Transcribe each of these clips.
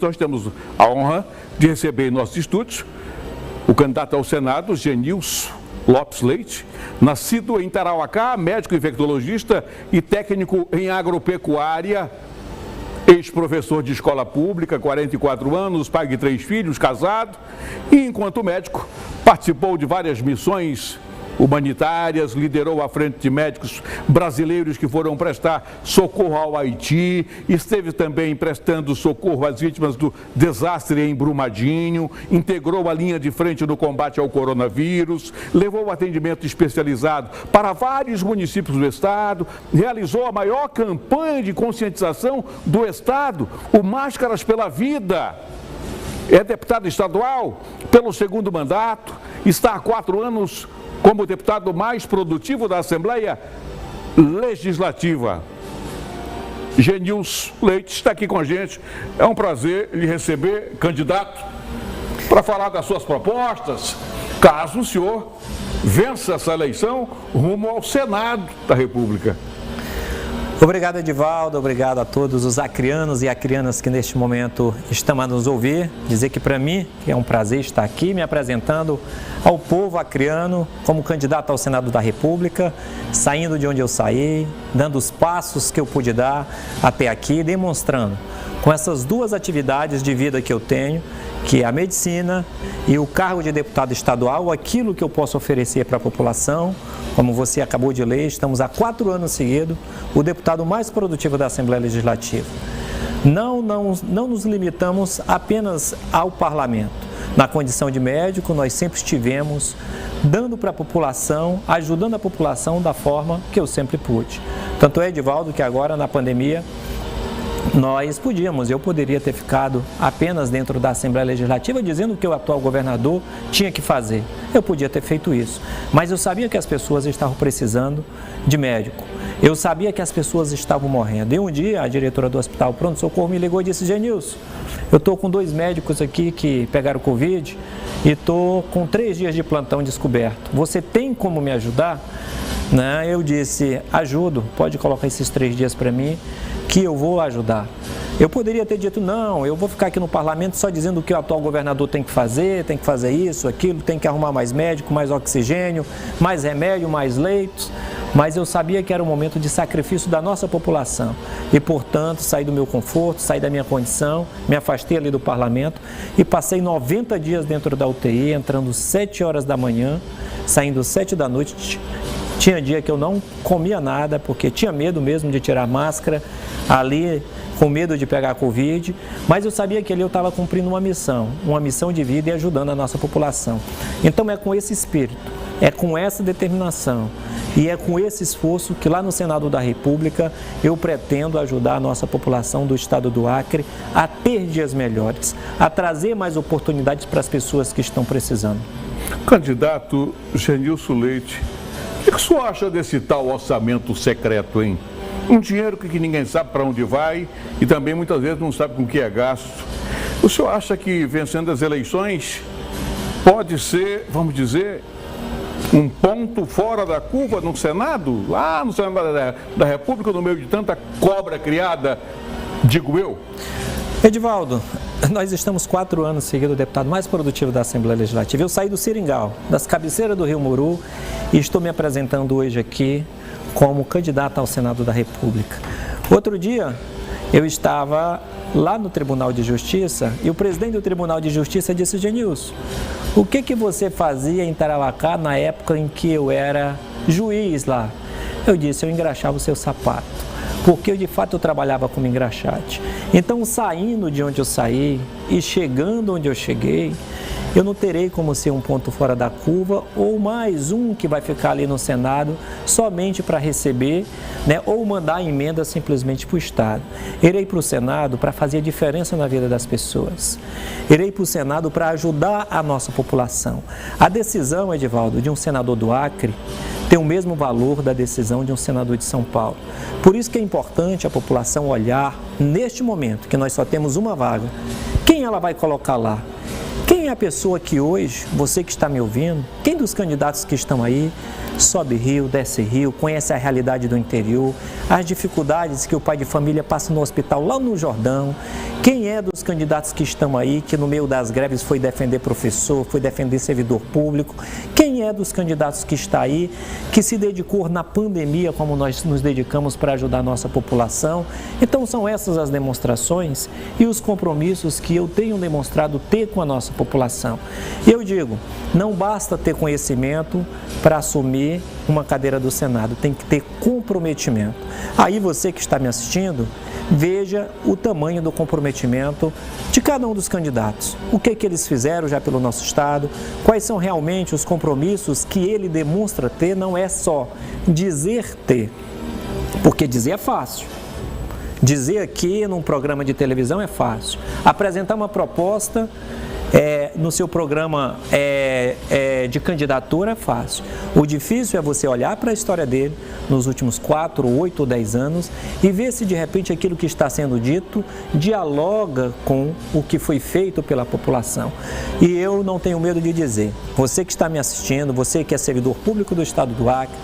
Nós temos a honra de receber em nossos estúdios o candidato ao Senado, Genilson Lopes Leite, nascido em Tarauacá, médico infectologista e técnico em agropecuária, ex-professor de escola pública, 44 anos, pai de 3 filhos, casado, e enquanto médico participou de várias missões humanitárias, liderou a frente de médicos brasileiros que foram prestar socorro ao Haiti, esteve também prestando socorro às vítimas do desastre em Brumadinho, integrou a linha de frente no combate ao coronavírus, levou atendimento especializado para vários municípios do estado, realizou a maior campanha de conscientização do estado, o Máscaras pela Vida. É deputado estadual pelo 2º mandato, está há 4 anos como o deputado mais produtivo da Assembleia Legislativa. Genilson Leite está aqui com a gente. É um prazer lhe receber, candidato, para falar das suas propostas, caso o senhor vença essa eleição rumo ao Senado da República. Obrigado, Edivaldo, obrigado a todos os acrianos e acrianas que neste momento estão a nos ouvir. Dizer que para mim é um prazer estar aqui me apresentando ao povo acriano como candidato ao Senado da República, saindo de onde eu saí, dando os passos que eu pude dar até aqui, demonstrando com essas 2 atividades de vida que eu tenho, que é a medicina e o cargo de deputado estadual, aquilo que eu posso oferecer para a população. Como você acabou de ler, estamos há 4 anos seguidos o deputado mais produtivo da Assembleia Legislativa. Não nos limitamos apenas ao parlamento. Na condição de médico, nós sempre estivemos dando para a população, ajudando a população da forma que eu sempre pude. Tanto é, Edivaldo, que agora na pandemia eu poderia ter ficado apenas dentro da Assembleia Legislativa dizendo o que o atual governador tinha que fazer. Eu podia ter feito isso, mas eu sabia que as pessoas estavam precisando de médico. Eu sabia que as pessoas estavam morrendo. E um dia a diretora do Hospital Pronto Socorro me ligou e disse: Genilson, eu estou com 2 médicos aqui que pegaram Covid e estou com 3 dias de plantão descoberto. Você tem como me ajudar? Eu disse: ajudo, pode colocar esses 3 dias para mim que eu vou ajudar. Eu poderia ter dito: não, eu vou ficar aqui no parlamento só dizendo o que o atual governador tem que fazer isso, aquilo, tem que arrumar mais médico, mais oxigênio, mais remédio, mais leitos. Mas eu sabia que era um momento de sacrifício da nossa população e, portanto, saí do meu conforto, saí da minha condição, me afastei ali do parlamento e passei 90 dias dentro da UTI, entrando 7 horas da manhã, saindo 7 da noite. Tinha dia que eu não comia nada, porque tinha medo mesmo de tirar a máscara, ali com medo de pegar a Covid, mas eu sabia que ali eu estava cumprindo uma missão de vida e ajudando a nossa população. Então é com esse espírito, é com essa determinação e é com esse esforço que lá no Senado da República eu pretendo ajudar a nossa população do estado do Acre a ter dias melhores, a trazer mais oportunidades para as pessoas que estão precisando. Candidato Genilson Leite, o que o senhor acha desse tal orçamento secreto, hein? Um dinheiro que ninguém sabe para onde vai e também muitas vezes não sabe com que é gasto. O senhor acha que vencendo as eleições pode ser, vamos dizer, um ponto fora da curva no Senado? Lá no Senado da República, no meio de tanta cobra criada, digo eu? Edivaldo, nós estamos 4 anos seguindo o deputado mais produtivo da Assembleia Legislativa. Eu saí do Seringal, das cabeceiras do Rio Muru, e estou me apresentando hoje aqui como candidato ao Senado da República. Outro dia, eu estava lá no Tribunal de Justiça e o presidente do Tribunal de Justiça disse: Genilson, o que você fazia em Tarauacá na época em que eu era juiz lá? Eu disse: eu engraxava o seu sapato, porque eu, de fato, eu trabalhava como engraxate. Então, saindo de onde eu saí e chegando onde eu cheguei, eu não terei como ser um ponto fora da curva ou mais um que vai ficar ali no Senado somente para receber, ou mandar emenda simplesmente para o Estado. Irei para o Senado para fazer a diferença na vida das pessoas. Irei para o Senado para ajudar a nossa população. A decisão, Edivaldo, de um senador do Acre tem o mesmo valor da decisão de um senador de São Paulo. Por isso que é importante a população olhar, neste momento, que nós só temos uma vaga, quem ela vai colocar lá? Quem é a pessoa que hoje, você que está me ouvindo, quem dos candidatos que estão aí, sobe rio, desce rio, conhece a realidade do interior, as dificuldades que o pai de família passa no hospital lá no Jordão, Quem é dos candidatos que estão aí, que no meio das greves foi defender professor, foi defender servidor público? Quem é dos candidatos que está aí, que se dedicou na pandemia, como nós nos dedicamos para ajudar a nossa população? Então são essas as demonstrações e os compromissos que eu tenho demonstrado ter com a nossa população. Eu digo, não basta ter conhecimento para assumir uma cadeira do Senado, tem que ter comprometimento. Aí você que está me assistindo, veja o tamanho do comprometimento de cada um dos candidatos. O que eles fizeram já pelo nosso Estado, quais são realmente os compromissos que ele demonstra ter, não é só dizer ter, porque dizer é fácil. Dizer aqui num programa de televisão é fácil. Apresentar uma proposta no seu programa de candidatura é fácil. O difícil é você olhar para a história dele nos últimos 4, 8 ou 10 anos e ver se de repente aquilo que está sendo dito dialoga com o que foi feito pela população. E eu não tenho medo de dizer, você que está me assistindo, você que é servidor público do Estado do Acre,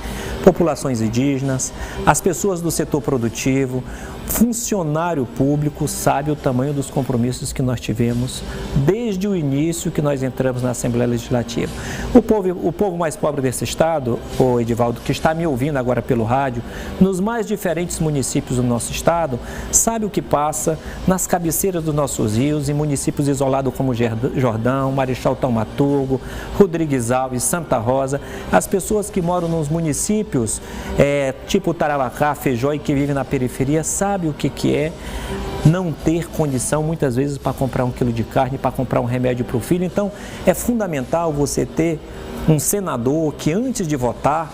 populações indígenas, as pessoas do setor produtivo, funcionário público, sabe o tamanho dos compromissos que nós tivemos desde o início que nós entramos na Assembleia Legislativa. O povo mais pobre desse estado, o Edivaldo, que está me ouvindo agora pelo rádio, nos mais diferentes municípios do nosso estado, sabe o que passa nas cabeceiras dos nossos rios, em municípios isolados como Jordão, Marechal Taumaturgo, Rodrigues Alves, Santa Rosa, as pessoas que moram nos municípios tipo Tarauacá, Feijó e que vivem na periferia, sabe o que é não ter condição muitas vezes para comprar 1 quilo de carne, para comprar um remédio para o filho. Então é fundamental você ter um senador que antes de votar,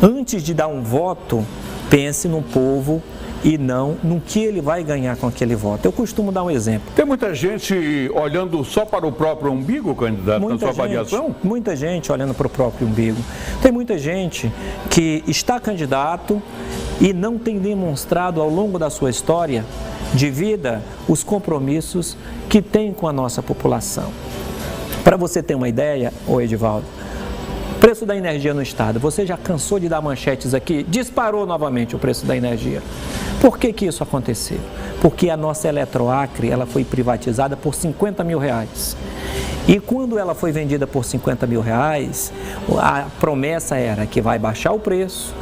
antes de dar um voto, pense no povo e não no que ele vai ganhar com aquele voto. Eu costumo dar um exemplo. Tem muita gente olhando só para o próprio umbigo, candidato, na sua avaliação? Muita gente olhando para o próprio umbigo. Tem muita gente que está candidato e não tem demonstrado ao longo da sua história de vida os compromissos que tem com a nossa população. Para você ter uma ideia, Edivaldo, preço da energia no estado, você já cansou de dar manchetes aqui? Disparou novamente o preço da energia. Por que isso aconteceu? Porque a nossa Eletroacre, ela foi privatizada por R$50 mil. E quando ela foi vendida por R$50 mil, a promessa era que vai baixar o preço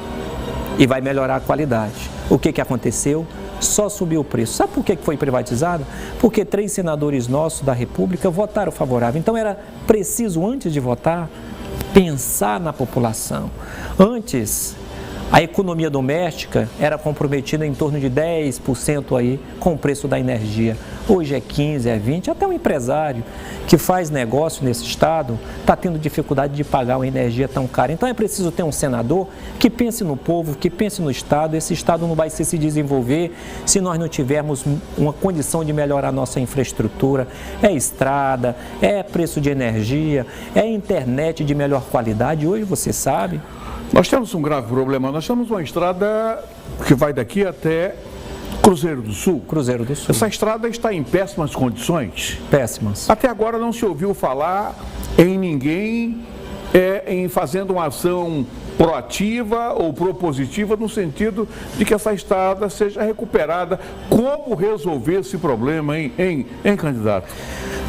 e vai melhorar a qualidade. O que aconteceu? Só subiu o preço. Sabe por que foi privatizada? Porque 3 senadores nossos da República votaram favorável. Então era preciso, antes de votar, pensar na população. Antes, a economia doméstica era comprometida em torno de 10% aí com o preço da energia. Hoje é 15%, é 20%. Até um empresário que faz negócio nesse estado está tendo dificuldade de pagar uma energia tão cara. Então é preciso ter um senador que pense no povo, que pense no estado. Esse estado não vai se desenvolver se nós não tivermos uma condição de melhorar a nossa infraestrutura. É estrada, é preço de energia, é internet de melhor qualidade. Hoje você sabe. Nós temos um grave problema. Nós temos uma estrada que vai daqui até Cruzeiro do Sul. Cruzeiro do Sul. Essa estrada está em péssimas condições. Péssimas. Até agora não se ouviu falar em ninguém em fazendo uma ação proativa ou propositiva no sentido de que essa estrada seja recuperada. Como resolver esse problema, hein, candidato?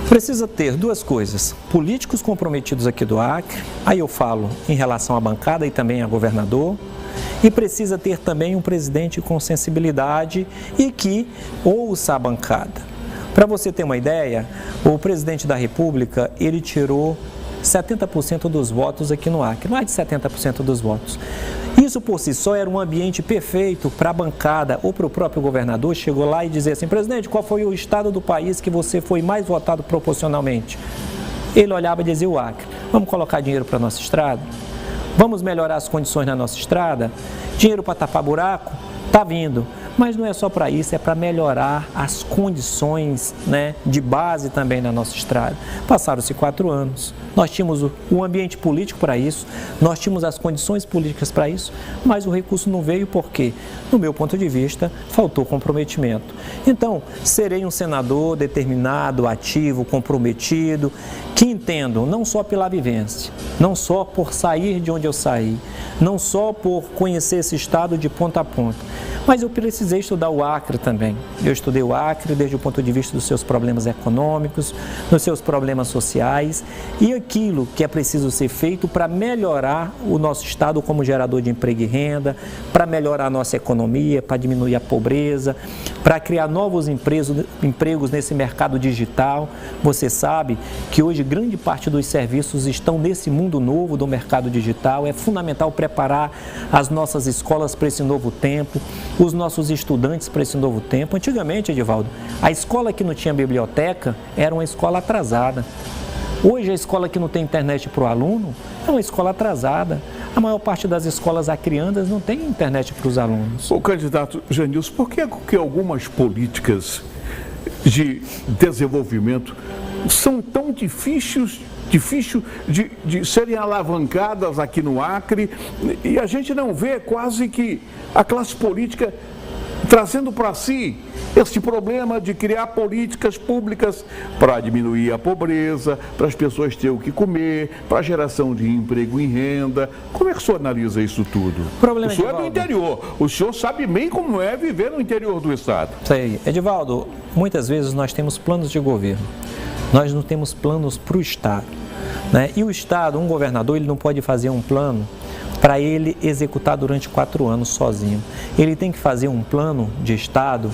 Precisa ter duas coisas, políticos comprometidos aqui do Acre, aí eu falo em relação à bancada e também a governador, e precisa ter também um presidente com sensibilidade e que ouça a bancada. Para você ter uma ideia, o presidente da República, ele tirou 70% dos votos aqui no Acre, mais de 70% dos votos. Isso por si só era um ambiente perfeito para a bancada ou para o próprio governador. Chegou lá e dizer assim: presidente, qual foi o estado do país que você foi mais votado proporcionalmente? Ele olhava e dizia: o Acre. Vamos colocar dinheiro para a nossa estrada? Vamos melhorar as condições na nossa estrada? Dinheiro para tapar buraco? Está vindo. Mas não é só para isso, é para melhorar as condições, né, de base também na nossa estrada. Passaram-se 4 anos, nós tínhamos o ambiente político para isso, nós tínhamos as condições políticas para isso, mas o recurso não veio porque, no meu ponto de vista, faltou comprometimento. Então, serei um senador determinado, ativo, comprometido, que entendo não só pela vivência, não só por sair de onde eu saí, não só por conhecer esse estado de ponta a ponta, mas eu precisei precisei estudar o Acre também. Eu estudei o Acre desde o ponto de vista dos seus problemas econômicos, dos seus problemas sociais e aquilo que é preciso ser feito para melhorar o nosso estado como gerador de emprego e renda, para melhorar a nossa economia, para diminuir a pobreza, para criar novos empregos nesse mercado digital. Você sabe que hoje grande parte dos serviços estão nesse mundo novo do mercado digital. É fundamental preparar as nossas escolas para esse novo tempo, os nossos estudantes para esse novo tempo. Antigamente, Edivaldo, a escola que não tinha biblioteca era uma escola atrasada. Hoje, a escola que não tem internet para o aluno é uma escola atrasada. A maior parte das escolas acriandas não tem internet para os alunos. O candidato Genilson, por que algumas políticas de desenvolvimento são tão difíceis de serem alavancadas aqui no Acre, e a gente não vê quase que a classe política trazendo para si esse problema de criar políticas públicas para diminuir a pobreza, para as pessoas terem o que comer, para a geração de emprego e renda? Como é que o senhor analisa isso tudo? O senhor é do interior, o senhor sabe bem como é viver no interior do estado. Sei. Edivaldo, muitas vezes nós temos planos de governo, nós não temos planos para o estado, né? E o estado, um governador, ele não pode fazer um plano para ele executar durante 4 anos sozinho. Ele tem que fazer um plano de estado,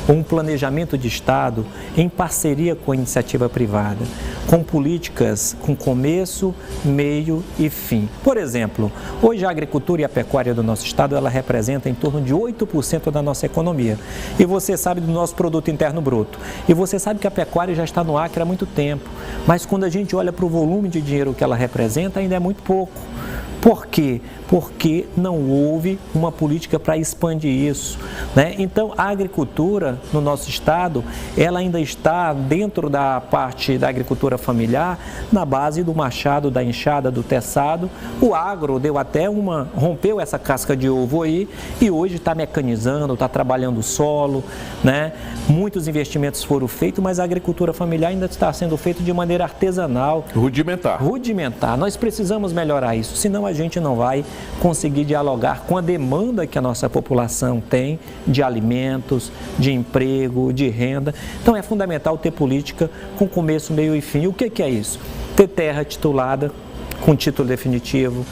um planejamento de estado em parceria com a iniciativa privada, com políticas com começo, meio e fim. Por exemplo, hoje a agricultura e a pecuária do nosso estado, ela representa em torno de 8% da nossa economia. E você sabe do nosso produto interno bruto. E você sabe que a pecuária já está no Acre há muito tempo. Mas quando a gente olha para o volume de dinheiro que ela representa, ainda é muito pouco. Por quê? Porque não houve uma política para expandir isso, né? Então, a agricultura no nosso estado, ela ainda está dentro da parte da agricultura familiar, na base do machado, da enxada, do teçado. O agro deu até rompeu essa casca de ovo aí e hoje está mecanizando, está trabalhando o solo, né? Muitos investimentos foram feitos, mas a agricultura familiar ainda está sendo feita de maneira artesanal. Rudimentar. Nós precisamos melhorar isso, senão a gente não vai conseguir dialogar com a demanda que a nossa população tem de alimentos, de emprego, de renda. Então é fundamental ter política com começo, meio e fim. O que é isso? Ter terra titulada, com título definitivo,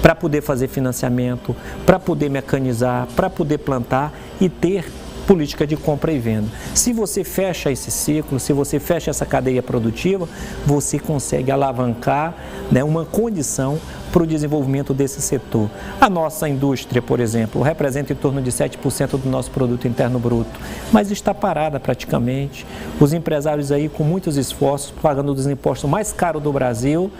para poder fazer financiamento, para poder mecanizar, para poder plantar e ter política de compra e venda. Se você fecha esse ciclo, se você fecha essa cadeia produtiva, você consegue alavancar, né, uma condição para o desenvolvimento desse setor. A nossa indústria, por exemplo, representa em torno de 7% do nosso produto interno bruto, mas está parada praticamente. Os empresários aí com muitos esforços, pagando os impostos mais caros do Brasil,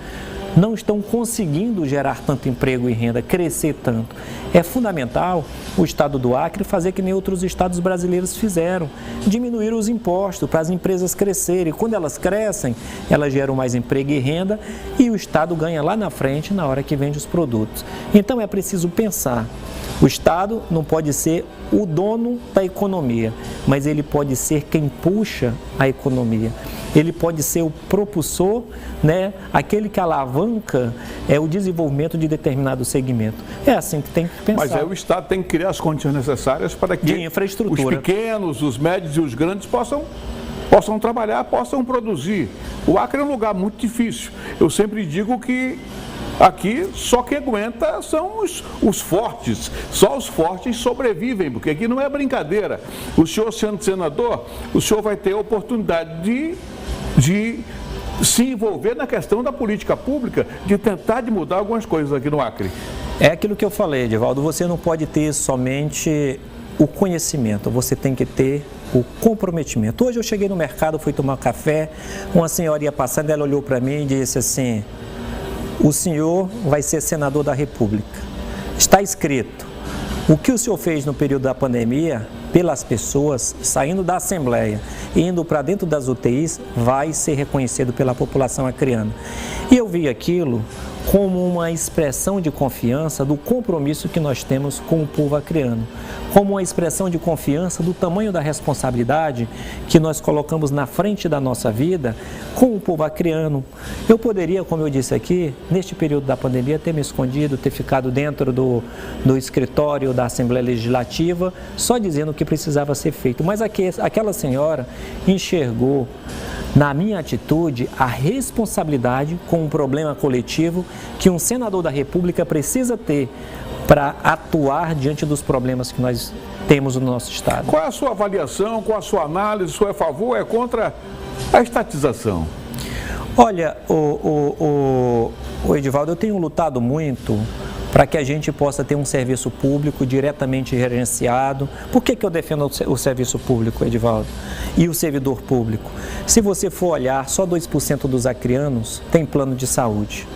não estão conseguindo gerar tanto emprego e renda, crescer tanto. É fundamental o estado do Acre fazer que nem outros estados brasileiros fizeram, diminuir os impostos para as empresas crescerem. Quando elas crescem, elas geram mais emprego e renda e o estado ganha lá na frente na hora que vende os produtos. Então é preciso pensar. O estado não pode ser o dono da economia, mas ele pode ser quem puxa a economia. Ele pode ser o propulsor, né? Aquele que alavanca o desenvolvimento de determinado segmento. É assim que tem que pensar. Mas aí o Estado tem que criar as condições necessárias para que de infraestrutura, os pequenos, os médios e os grandes possam trabalhar, possam produzir. O Acre é um lugar muito difícil. Eu sempre digo que aqui só quem aguenta são os fortes, só os fortes sobrevivem, porque aqui não é brincadeira. O senhor sendo senador, o senhor vai ter a oportunidade de se envolver na questão da política pública, de tentar de mudar algumas coisas aqui no Acre. É aquilo que eu falei, Edivaldo, você não pode ter somente o conhecimento, você tem que ter o comprometimento. Hoje eu cheguei no mercado, fui tomar café, uma senhora ia passando, ela olhou para mim e disse assim: o senhor vai ser senador da República. Está escrito. O que o senhor fez no período da pandemia, pelas pessoas, saindo da Assembleia e indo para dentro das UTIs, vai ser reconhecido pela população acreana. E eu vi aquilo como uma expressão de confiança do compromisso que nós temos com o povo acreano, como uma expressão de confiança do tamanho da responsabilidade que nós colocamos na frente da nossa vida com o povo acreano. Eu poderia, como eu disse aqui, neste período da pandemia, ter me escondido, ter ficado dentro do escritório da Assembleia Legislativa, só dizendo o que precisava ser feito. Mas aquela senhora enxergou na minha atitude a responsabilidade com um problema coletivo que um senador da República precisa ter para atuar diante dos problemas que nós temos no nosso Estado. Qual é a sua avaliação, qual a sua análise, se é a favor ou é contra a estatização? Olha, o Edivaldo, eu tenho lutado muito para que a gente possa ter um serviço público diretamente gerenciado. Por que eu defendo o serviço público, Edivaldo? E o servidor público? Se você for olhar, só 2% dos acreanos tem plano de saúde.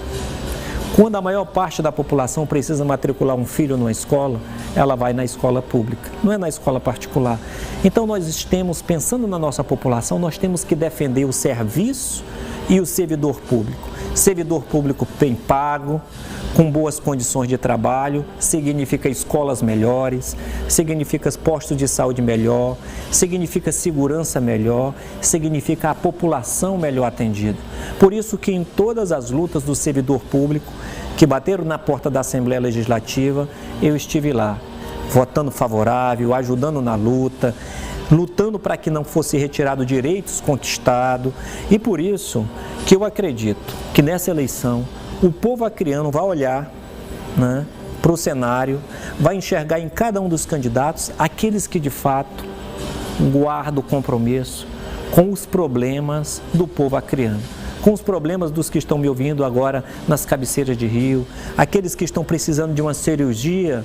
Quando a maior parte da população precisa matricular um filho numa escola, ela vai na escola pública, não é na escola particular. Então nós temos, pensando na nossa população, nós temos que defender o serviço e o servidor público. Servidor público bem pago, com boas condições de trabalho, significa escolas melhores, significa postos de saúde melhor, significa segurança melhor, significa a população melhor atendida. Por isso que em todas as lutas do servidor público que bateram na porta da Assembleia Legislativa, eu estive lá, votando favorável, ajudando na luta, lutando para que não fosse retirado direitos conquistados. E por isso que eu acredito que nessa eleição o povo acreano vai olhar, né, para o cenário, vai enxergar em cada um dos candidatos aqueles que de fato guardam o compromisso com os problemas do povo acreano, com os problemas dos que estão me ouvindo agora nas cabeceiras de rio, aqueles que estão precisando de uma cirurgia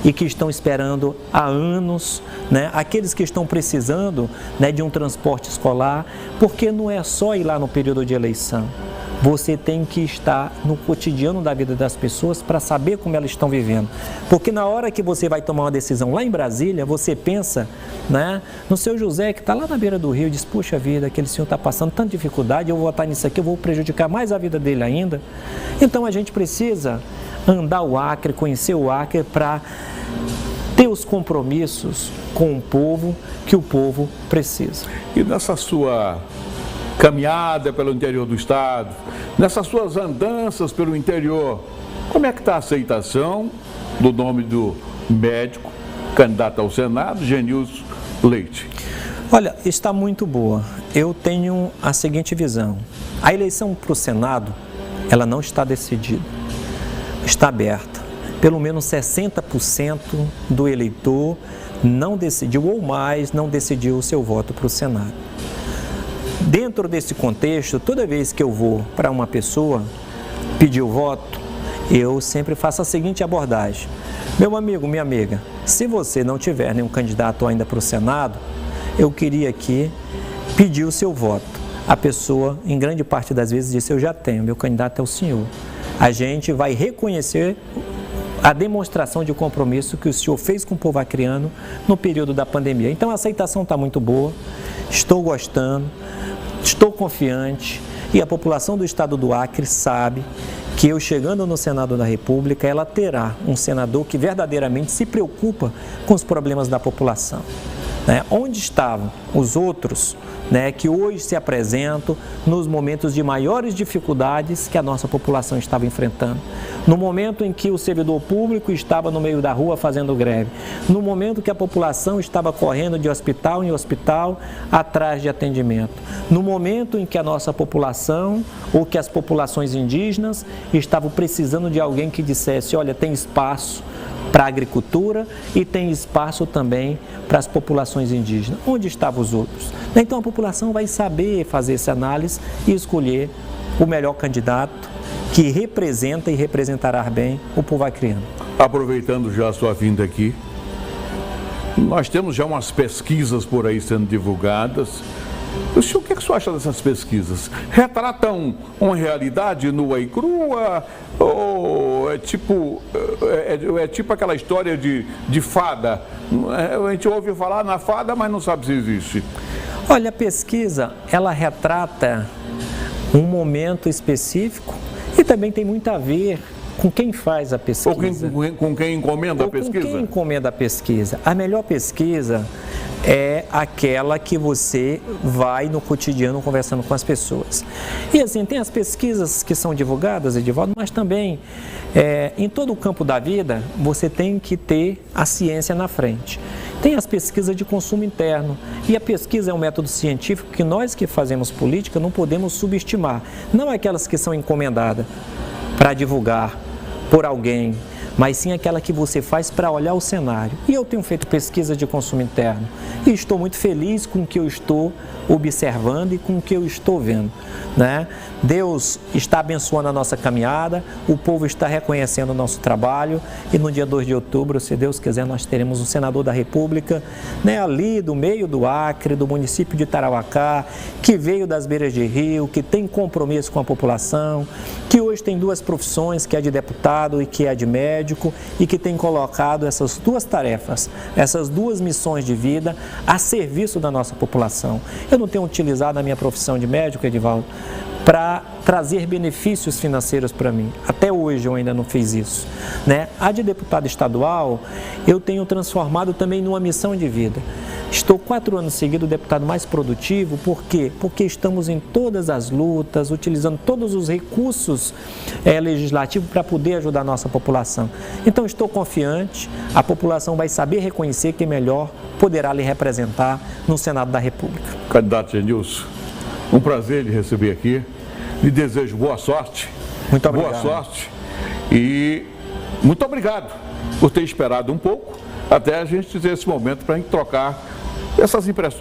e que estão esperando há anos, né? Aqueles que estão precisando, né, de um transporte escolar, porque não é só ir lá no período de eleição. Você tem que estar no cotidiano da vida das pessoas para saber como elas estão vivendo. Porque na hora que você vai tomar uma decisão lá em Brasília, você pensa, né, no seu José, que está lá na beira do rio, e diz, puxa vida, aquele senhor está passando tanta dificuldade, eu vou votar nisso aqui, eu vou prejudicar mais a vida dele ainda. Então a gente precisa andar o Acre, conhecer o Acre para ter os compromissos com o povo que o povo precisa. E nessa sua caminhada pelo interior do estado, nessas suas andanças pelo interior, como é que está a aceitação do nome do médico, candidato ao Senado, Genilson Leite? Olha, está muito boa. Eu tenho a seguinte visão. A eleição para o Senado, ela não está decidida, está aberta. Pelo menos 60% do eleitor não decidiu, ou mais, não decidiu o seu voto para o Senado. Dentro desse contexto, toda vez que eu vou para uma pessoa pedir o voto, eu sempre faço a seguinte abordagem. Meu amigo, minha amiga, se você não tiver nenhum candidato ainda para o Senado, eu queria aqui pedir o seu voto. A pessoa, em grande parte das vezes, disse, eu já tenho, meu candidato é o senhor. A gente vai reconhecer a demonstração de compromisso que o senhor fez com o povo acreano no período da pandemia. Então a aceitação está muito boa, estou gostando, estou confiante e a população do estado do Acre sabe que eu chegando no Senado da República, ela terá um senador que verdadeiramente se preocupa com os problemas da população. Né? Onde estavam os outros, né, que hoje se apresentam nos momentos de maiores dificuldades que a nossa população estava enfrentando. No momento em que o servidor público estava no meio da rua fazendo greve, no momento que a população estava correndo de hospital em hospital atrás de atendimento, no momento em que a nossa população ou que as populações indígenas estavam precisando de alguém que dissesse, olha, tem espaço para a agricultura e tem espaço também para as populações indígenas. Onde estavam os outros? Então a população vai saber fazer essa análise e escolher o melhor candidato que representa e representará bem o povo acreano. Aproveitando já a sua vinda aqui, nós temos já umas pesquisas por aí sendo divulgadas. O senhor, o que o senhor acha dessas pesquisas? Retratam uma realidade nua e crua? Ou é tipo aquela história de fada? A gente ouve falar na fada, mas não sabe se existe. Olha, a pesquisa, ela retrata um momento específico E também tem muito a ver com quem faz a pesquisa. Ou com quem encomenda a pesquisa? Com quem encomenda a pesquisa. A melhor pesquisa é aquela que você vai no cotidiano conversando com as pessoas. E assim, tem as pesquisas que são divulgadas, Edivaldo, mas também em todo o campo da vida você tem que ter a ciência na frente. Tem as pesquisas de consumo interno, e a pesquisa é um método científico que nós que fazemos política não podemos subestimar. Não aquelas que são encomendadas para divulgar por alguém, mas sim aquela que você faz para olhar o cenário. E eu tenho feito pesquisa de consumo interno e estou muito feliz com o que eu estou observando e com o que eu estou vendo, né? Deus está abençoando a nossa caminhada, o povo está reconhecendo o nosso trabalho, e no dia 2 de outubro, se Deus quiser, nós teremos um senador da República, né, ali do meio do Acre, do município de Tarauacá, que veio das beiras de rio, que tem compromisso com a população, que hoje tem duas profissões, que é de deputado e que é de médico, e que tem colocado essas duas tarefas, essas duas missões de vida a serviço da nossa população. Eu não tenho utilizado a minha profissão de médico, Edivaldo, para trazer benefícios financeiros para mim. Até hoje eu ainda não fiz isso, né? A de deputado estadual eu tenho transformado também numa missão de vida. Estou 4 anos seguidos o deputado mais produtivo. Por quê? Porque estamos em todas as lutas, utilizando todos os recursos legislativos para poder ajudar a nossa população. Então estou confiante, a população vai saber reconhecer quem melhor poderá lhe representar no Senado da República. Candidato Genilson, um prazer lhe receber aqui. Lhe desejo boa sorte. Muito obrigado. Boa sorte. E muito obrigado por ter esperado um pouco até a gente ter esse momento para a gente trocar essas impressões.